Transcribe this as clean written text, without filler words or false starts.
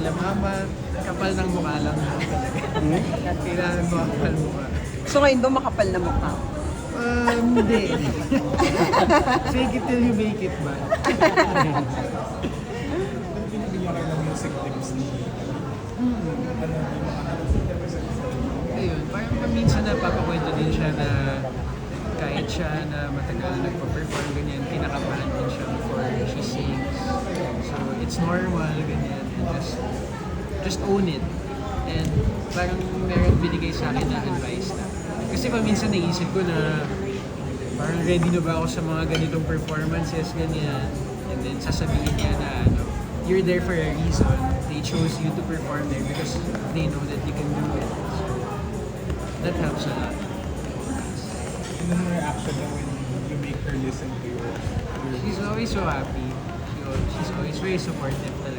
nila, Mama, kapal ng mukha lang. Kailangan mo kapal mukha. So ngayon daw makapal na mukha. Hindi. Fake it till you make it ba? Binibigyan kayo ng music tips ni Ayun, parang minsan napapakwento din siya na kahit siya na matagal nagpa-perform ganyan, kinakabahan din siya before she sings. So it's normal, ganyan. And just own it. And parang meron binigay sa akin na advice na. Kasi paminsan naisip ko na parang ready na ba ako sa mga ganitong performances, ganyan. And then sasabihin niya na you're there for a reason. They chose you to perform there because they know that you can do it. So that helps a lot. Ano yung reaction na when you make her listen to your She's always so happy. She's always very supportive talaga.